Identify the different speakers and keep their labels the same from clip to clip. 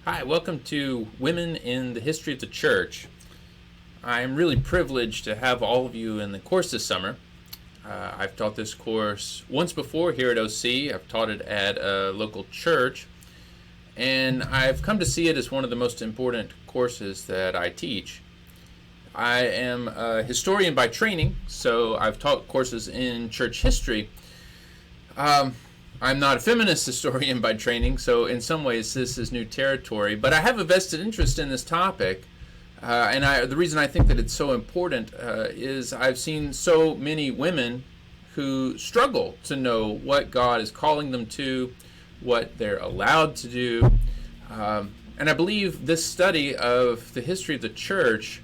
Speaker 1: Hi, welcome to Women in the History of the Church. I'm really privileged to have all of you in the course this summer. I've taught this course once before here at OC. I've taught it at a local church, and I've come to see it as one of the most important courses that I teach. I am a historian by training, so I've taught courses in church history. I'm not a feminist historian by training, so in some ways this is new territory, but I have a vested interest in this topic, and the reason I think that it's so important is I've seen so many women who struggle to know what God is calling them to, what they're allowed to do, and I believe this study of the history of the church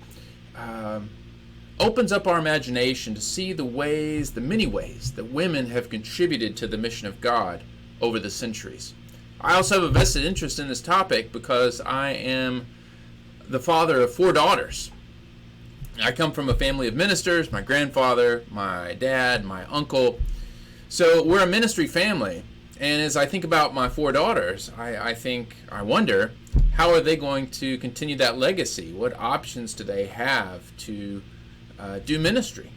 Speaker 1: opens up our imagination to see the many ways that women have contributed to the mission of God over the centuries. I also have a vested interest in this topic because I am the father of 4 daughters. I come from a family of ministers, my grandfather, my dad, my uncle. So we're a ministry family. And as I think about my 4 daughters, I wonder, how are they going to continue that legacy? What options do they have to do ministry?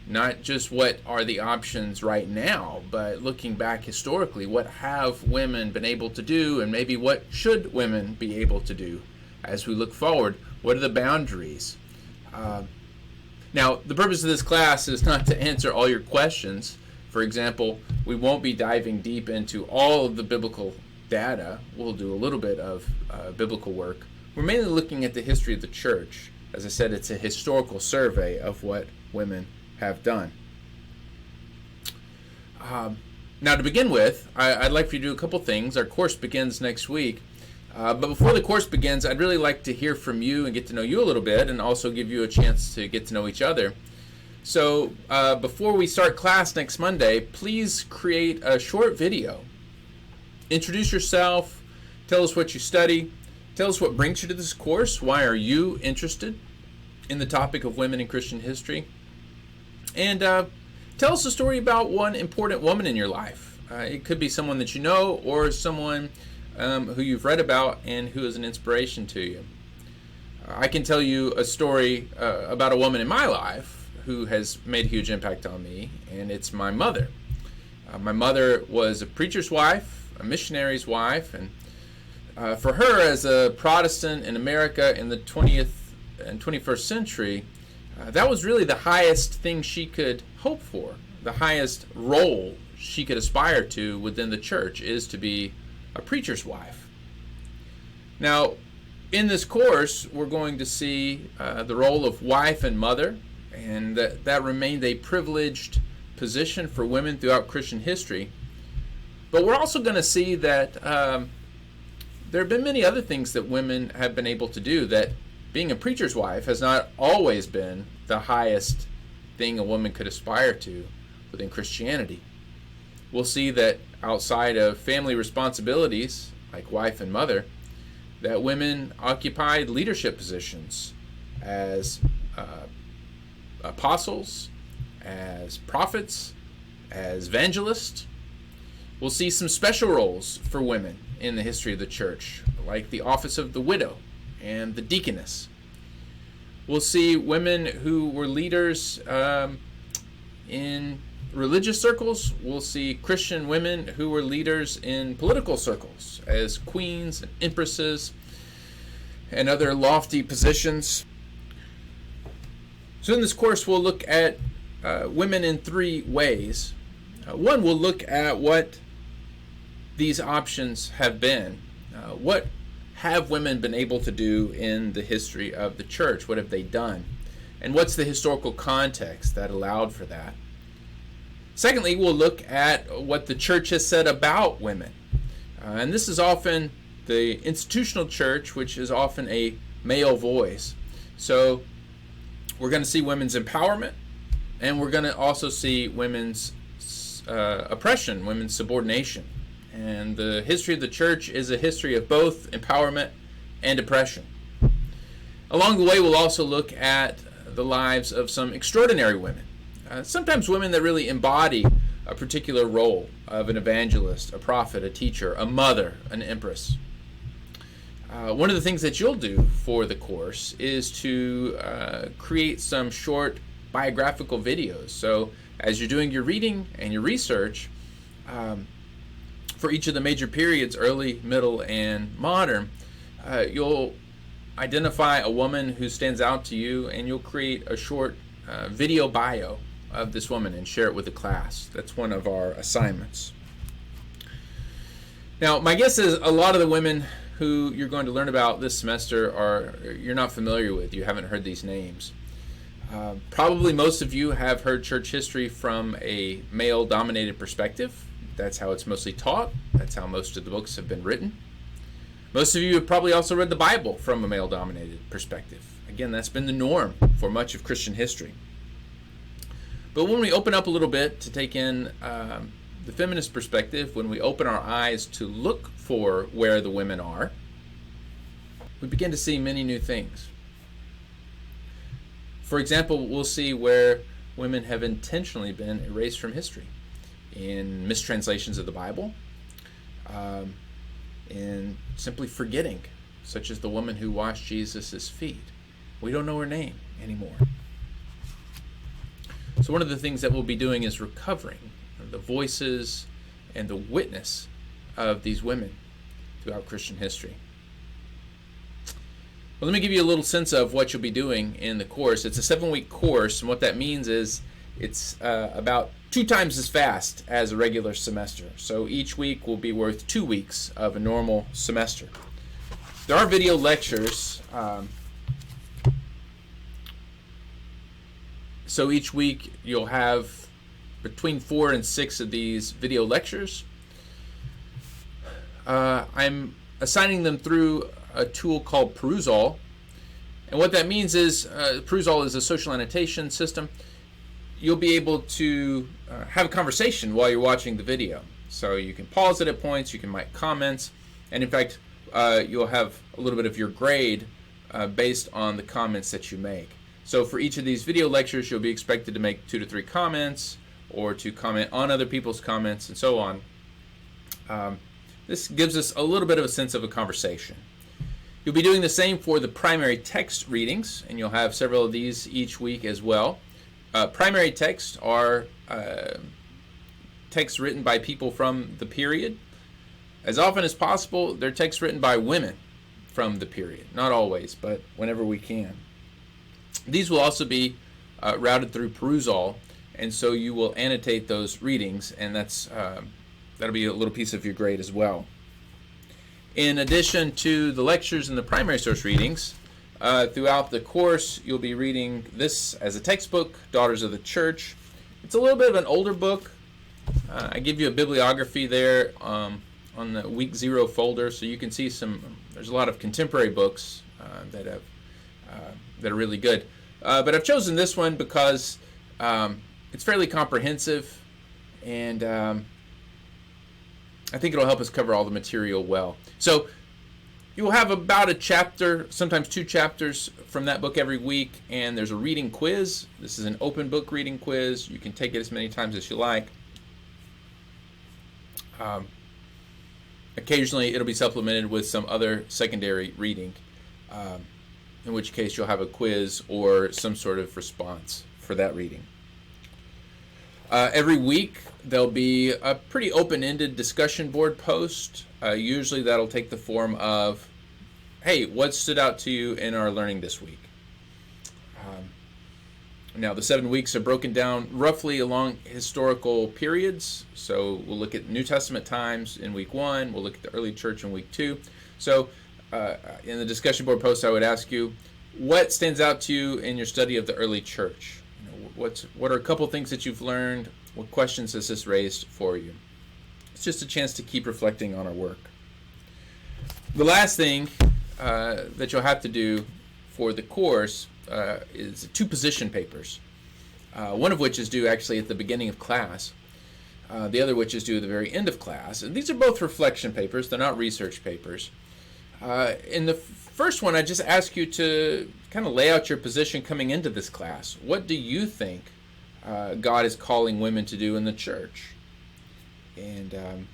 Speaker 1: Not just what are the options right now, but looking back historically, what have women been able to do, and maybe what should women be able to do as we look forward? What are the boundaries? Now, the purpose of this class is not to answer all your questions. For example, we won't be diving deep into all of the biblical data. We'll do a little bit of biblical work. We're mainly looking at the history of the church. As I said, it's a historical survey of what women have done. Now, to begin with, I'd like for you to do a couple things. Our course begins next week. But before the course begins, I'd really like to hear from you and get to know you a little bit, and also give you a chance to get to know each other. So before we start class next Monday, please create a short video. Introduce yourself. Tell us what you study. Tell us what brings you to this course. Why are you interested in the topic of women in Christian history? And tell us a story about one important woman in your life. It could be someone that you know, or someone who you've read about and who is an inspiration to you. I can tell you a story about a woman in my life who has made a huge impact on me, and it's my mother. My mother was a preacher's wife, a missionary's wife, and for her, as a Protestant in America in the 20th and 21st century, that was really the highest thing she could hope for. The highest role she could aspire to within the church is to be a preacher's wife. Now, in this course, we're going to see the role of wife and mother, and that remained a privileged position for women throughout Christian history. But we're also going to see that there have been many other things that women have been able to do, that being a preacher's wife has not always been the highest thing a woman could aspire to within Christianity. We'll see that outside of family responsibilities, like wife and mother, that women occupied leadership positions as apostles, as prophets, as evangelists. We'll see some special roles for women in the history of the church, like the office of the widow and the deaconess. We'll see women who were leaders in religious circles. We'll see Christian women who were leaders in political circles as queens and empresses and other lofty positions. So in this course, we'll look at women in 3 ways. One, we'll look at what these options have been. What have women been able to do in the history of the church? What have they done? And what's the historical context that allowed for that? Secondly, we'll look at what the church has said about women. And this is often the institutional church, which is often a male voice. So we're going to see women's empowerment, and we're going to also see women's oppression, women's subordination. And the history of the church is a history of both empowerment and oppression. Along the way, we'll also look at the lives of some extraordinary women. Sometimes women that really embody a particular role of an evangelist, a prophet, a teacher, a mother, an empress. One of the things that you'll do for the course is to create some short biographical videos. So as you're doing your reading and your research for each of the major periods, early, middle, and modern, you'll identify a woman who stands out to you, and you'll create a short video bio of this woman and share it with the class. That's one of our assignments. Now, my guess is a lot of the women who you're going to learn about this semester you're not familiar with. You haven't heard these names. Probably most of you have heard church history from a male-dominated perspective. That's how it's mostly taught. That's how most of the books have been written. Most of you have probably also read the Bible from a male-dominated perspective. Again, that's been the norm for much of Christian history. But when we open up a little bit to take in the feminist perspective, when we open our eyes to look for where the women are, we begin to see many new things. For example, we'll see where women have intentionally been erased from history in mistranslations of the Bible, in simply forgetting, such as the woman who washed Jesus' feet. We don't know her name anymore. So one of the things that we'll be doing is recovering the voices and the witness of these women throughout Christian history. Well, let me give you a little sense of what you'll be doing in the course. It's a 7-week course, and what that means is it's about 2 times as fast as a regular semester. So each week will be worth 2 weeks of a normal semester. There are video lectures. So each week you'll have between 4 and 6 of these video lectures. I'm assigning them through a tool called Perusall. And what that means is Perusall is a social annotation system. You'll be able to have a conversation while you're watching the video. So you can pause it at points, you can make comments, and in fact, you'll have a little bit of your grade based on the comments that you make. So for each of these video lectures, you'll be expected to make 2 to 3 comments, or to comment on other people's comments, and so on. This gives us a little bit of a sense of a conversation. You'll be doing the same for the primary text readings, and you'll have several of these each week as well. Primary texts are texts written by people from the period. As often as possible, they're texts written by women from the period. Not always, but whenever we can. These will also be routed through Perusall, and so you will annotate those readings, and that'll be a little piece of your grade as well. In addition to the lectures and the primary source readings, throughout the course you'll be reading this as a textbook, Daughters of the Church. It's a little bit of an older book. I give you a bibliography there on the week 0 folder, so you can see there's a lot of contemporary books that are really good. But I've chosen this one because it's fairly comprehensive, and I think it'll help us cover all the material well. So you will have about a chapter, sometimes 2 chapters from that book every week, and there's a reading quiz. This is an open book reading quiz. You can take it as many times as you like. Occasionally it'll be supplemented with some other secondary reading, in which case you'll have a quiz or some sort of response for that reading. Every week there'll be a pretty open-ended discussion board post. Usually that'll take the form of, hey, what stood out to you in our learning this week? Now the 7 weeks are broken down roughly along historical periods. So we'll look at New Testament times in week 1. We'll look at the early church in week 2. So in the discussion board post, I would ask you, what stands out to you in your study of the early church? What are a couple things that you've learned? What questions has this raised for you? It's just a chance to keep reflecting on our work. The last thing that you'll have to do for the course is 2 position papers, one of which is due actually at the beginning of class, the other which is due at the very end of class. And these are both reflection papers. They're not research papers. In the first one, I just ask you to kind of lay out your position coming into this class. What do you think God is calling women to do in the church? And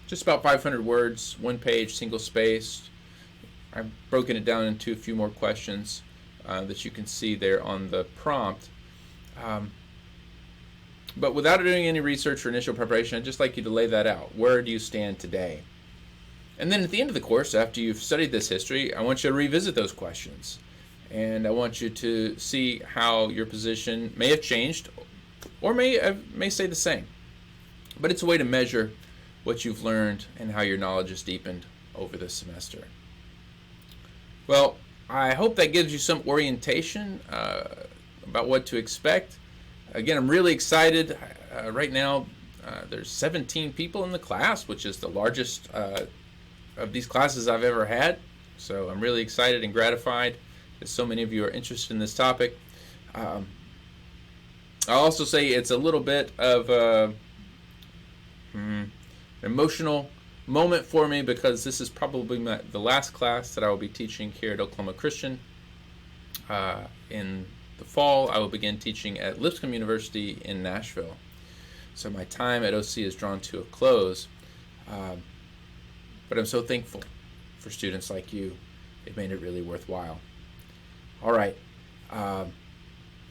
Speaker 1: just about 500 words, 1 page, single spaced. I've broken it down into a few more questions that you can see there on the prompt. But without doing any research or initial preparation, I'd just like you to lay that out. Where do you stand today? And then at the end of the course, after you've studied this history, I want you to revisit those questions. And I want you to see how your position may have changed or may stay the same. But it's a way to measure what you've learned and how your knowledge has deepened over this semester. Well, I hope that gives you some orientation about what to expect. Again, I'm really excited. Right now, there's 17 people in the class, which is the largest of these classes I've ever had. So I'm really excited and gratified that so many of you are interested in this topic. I'll also say it's a little bit of an emotional moment for me because this is probably the last class that I will be teaching here at Oklahoma Christian. In the fall, I will begin teaching at Lipscomb University in Nashville. So my time at OC is drawn to a close. But I'm so thankful for students like you. It made it really worthwhile. All right. I'll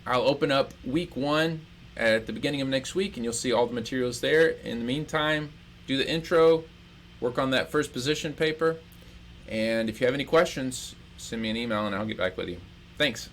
Speaker 1: open up week 1 at the beginning of next week, and you'll see all the materials there. In the meantime, do the intro, work on that first position paper, and if you have any questions, send me an email and I'll get back with you. Thanks.